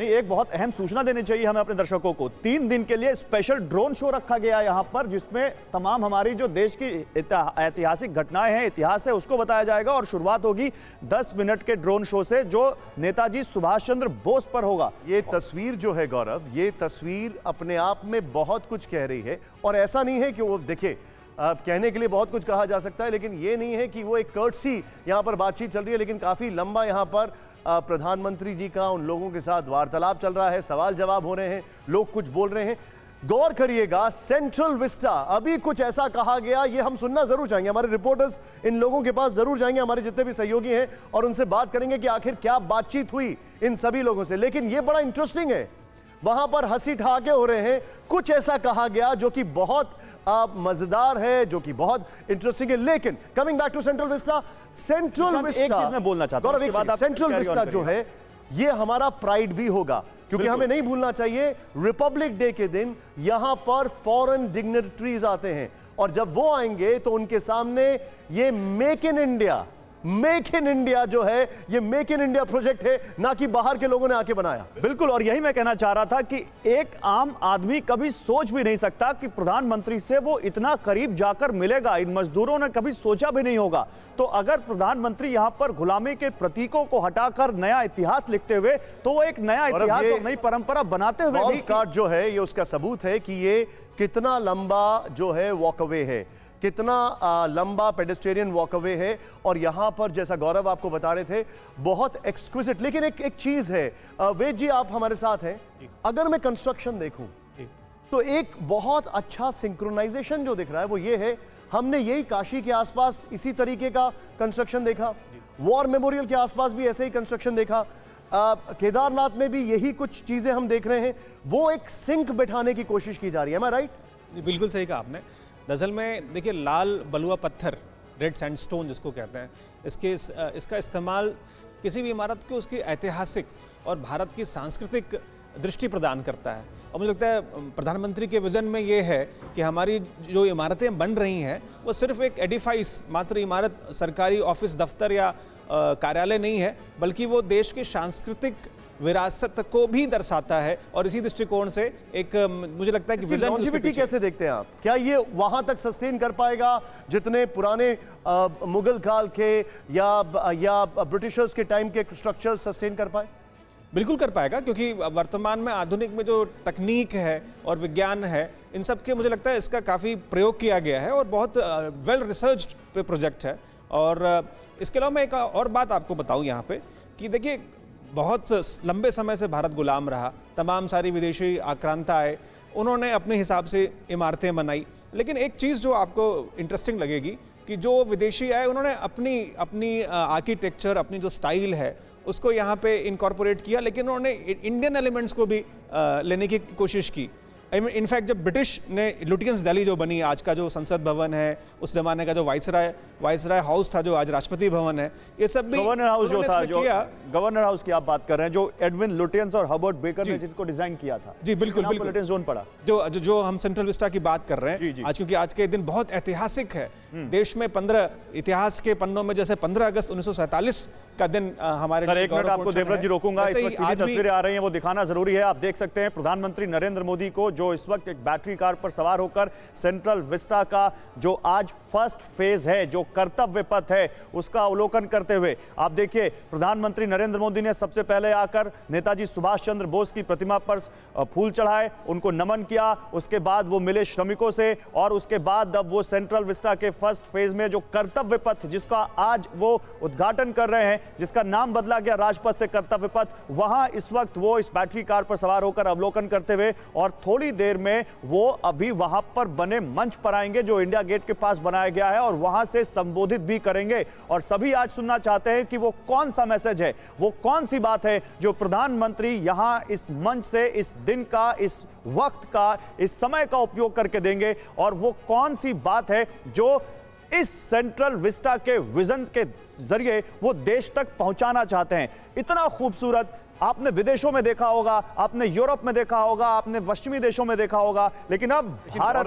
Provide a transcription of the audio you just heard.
नहीं, एक बहुत अहम सूचना देनी चाहिए हमें अपने दर्शकों को। 3 दिन के लिए स्पेशल ड्रोन शो रखा गया यहाँ पर, जिसमें तमाम हमारी जो देश की ऐतिहासिक घटनाएं हैं, इतिहास है, उसको बताया जाएगा। और शुरुआत होगी 10 मिनट के ड्रोन शो से, जो नेताजी सुभाष चंद्र बोस पर होगा। ये तस्वीर जो है गौरव, ये तस्वीर अपने आप में बहुत कुछ कह रही है। और ऐसा नहीं है कि वो देखिए, कहने के लिए बहुत कुछ कहा जा सकता है, लेकिन ये नहीं है कि वो एक कर्टसी यहाँ पर बातचीत चल रही है, लेकिन काफी लंबा यहाँ पर प्रधानमंत्री जी का उन लोगों के साथ वार्तालाप चल रहा है, सवाल जवाब हो रहे हैं, लोग कुछ बोल रहे हैं। गौर करिएगा, सेंट्रल विस्टा, अभी कुछ ऐसा कहा गया, ये हम सुनना जरूर चाहेंगे। हमारे रिपोर्टर्स इन लोगों के पास जरूर जाएंगे, हमारे जितने भी सहयोगी हैं, और उनसे बात करेंगे कि आखिर क्या बातचीत हुई इन सभी लोगों से। लेकिन ये बड़ा इंटरेस्टिंग है, वहां पर हंसी ठहाके हो रहे हैं, कुछ ऐसा कहा गया जो कि बहुत मजेदार है, जो कि बहुत इंटरेस्टिंग है। लेकिन coming back to Central Vista, Central Vista, एक चीज मैं बोलना चाहता हूं, सेंट्रल विस्टा जो है ये हमारा प्राइड भी होगा, क्योंकि हमें नहीं भूलना चाहिए रिपब्लिक डे के दिन यहां पर फॉरेन डिग्निटरीज आते हैं, और जब वो आएंगे तो उनके सामने ये मेक इन इंडिया जो है, ये मेक इन इंडिया प्रोजेक्ट है, ना कि बाहर के लोगों ने आके बनाया। बिल्कुल, और यही मैं कहना चाह रहा था कि एक आम आदमी कभी सोच भी नहीं सकता कि प्रधानमंत्री से वो इतना करीब जाकर मिलेगा। इन मजदूरों ने कभी सोचा भी नहीं होगा। तो अगर प्रधानमंत्री यहां पर गुलामी के प्रतीकों को हटाकर नया इतिहास लिखते हुए, तो वो एक नया इतिहास और नई परंपरा बनाते हुए भी कार्ड जो है, ये उसका सबूत है कि ये कितना लंबा जो है वॉकअवे है, कितना लंबा पेडेस्ट्रियन वॉकअवे है। और यहां पर जैसा गौरव आपको बता रहे थे, बहुत एक्सक्विजिट। लेकिन एक चीज है, वेद जी आप हमारे साथ हैं, अगर मैं कंस्ट्रक्शन देखूं तो एक बहुत अच्छा सिंक्रोनाइजेशन जो दिख रहा है वो ये है, हमने यही काशी के आसपास इसी तरीके का कंस्ट्रक्शन देखा, वॉर मेमोरियल के आसपास भी ऐसे ही कंस्ट्रक्शन देखा, केदारनाथ में भी यही कुछ चीजें हम देख रहे हैं। वो एक सिंक बिठाने की कोशिश की जा रही है, एम आई राइट? बिल्कुल सही कहा आपने। दरअसल में देखिए, लाल बलुआ पत्थर, रेड सैंडस्टोन जिसको कहते हैं, इसका इस्तेमाल किसी भी इमारत को उसकी ऐतिहासिक और भारत की सांस्कृतिक दृष्टि प्रदान करता है। और मुझे लगता है प्रधानमंत्री के विजन में ये है कि हमारी जो इमारतें बन रही हैं वो सिर्फ एक एडिफाइस, मात्र इमारत, सरकारी ऑफिस, दफ्तर या कार्यालय नहीं है, बल्कि वो देश की सांस्कृतिक विरासत को भी दर्शाता है। और इसी दृष्टिकोण से एक मुझे लगता है कि विजन लॉन्जिविटी कैसे देखते हैं आप? क्या ये वहां तक सस्टेन कर पाएगा जितने पुराने मुगल काल के या ब्रिटिशर्स के टाइम के स्ट्रक्चर्स सस्टेन कर पाए? बिल्कुल कर पाएगा, क्योंकि वर्तमान में आधुनिक में जो तकनीक है और विज्ञान है, इन सब के मुझे लगता है इसका काफ़ी प्रयोग किया गया है और बहुत वेल रिसर्च्ड प्रोजेक्ट है। और इसके अलावा मैं एक और बात आपको बताऊं यहाँ पे कि देखिए, बहुत लंबे समय से भारत गुलाम रहा, तमाम सारी विदेशी आक्रांता आए, उन्होंने अपने हिसाब से इमारतें बनाई। लेकिन एक चीज़ जो आपको इंटरेस्टिंग लगेगी कि जो विदेशी आए उन्होंने अपनी आर्किटेक्चर, अपनी जो स्टाइल है उसको यहाँ पे इनकॉर्पोरेट किया, लेकिन उन्होंने इंडियन एलिमेंट्स को भी लेने की कोशिश की। इनफैक्ट जब ब्रिटिश ने लुटियंस दिल्ली जो बनी, आज का जो संसद भवन है, उस जमाने का जो वाइसराय हाउस था, जो आज राष्ट्रपति भवन है, ये सब भी गवर्नर हाउस जो था, जो गवर्नर हाउस की आप बात कर रहे हैं, जो एडविन लुटियंस और हर्बर्ट बेकर ने जिसको डिजाइन किया था। जी बिल्कुल बिल्कुल, जोन पड़ा जो हम सेंट्रल विस्टा की बात कर रहे हैं आज, क्योंकि आज के दिन बहुत ऐतिहासिक है। देश में 15 इतिहास के पन्नों में जैसे 15 अगस्त 1947 का दिन हमारे लिए एक मिनट आपको देवव्रत जी रोकूंगा, इस वक्त सीधी तस्वीरें आ रही हैं, वो दिखाना जरूरी है। आप देख सकते हैं प्रधानमंत्री नरेंद्र मोदी को, जो इस वक्त एक बैटरी कार पर सवार होकर सेंट्रल विस्टा का जो आज फर्स्ट फेज है, जो कर्तव्य पथ है, उसका अवलोकन करते हुए आप देखिए, प्रधानमंत्री नरेंद्र मोदी ने सबसे पहले आकर नेताजी सुभाष चंद्र बोस की प्रतिमा पर फूल चढ़ाए, उनको नमन किया। उसके बाद वो मिले श्रमिकों से, और उसके बाद अब वो सेंट्रल विस्टा के फर्स्ट फेज में जो कर्तव्य पथ, जिसका आज वो उद्घाटन कर रहे हैं, जिसका नाम बदला गया राजपथ से कर्तव्य पथ, वहां इस वक्त वो इस बैटरी कार पर सवार होकर अवलोकन करते हुए, और थोड़ी देर में वो अभी वहां पर बने मंच पर आएंगे जो इंडिया गेट के पास बनाया गया है, और वहां से संबोधित भी करेंगे। और सभी आज सुनना चाहते हैं कि वो कौन सा मैसेज है, वो कौन सी बात है जो प्रधानमंत्री यहां इस मंच से, इस दिन का, इस वक्त का, इस समय का उपयोग करके देंगे, और वो कौन सी बात है जो इस सेंट्रल विस्टा के विजन के जरिए वो देश तक पहुंचाना चाहते हैं। इतना खूबसूरत आपने विदेशों में देखा होगा, आपने यूरोप में देखा होगा, आपने पश्चिमी देशों में देखा होगा, लेकिन अब भारत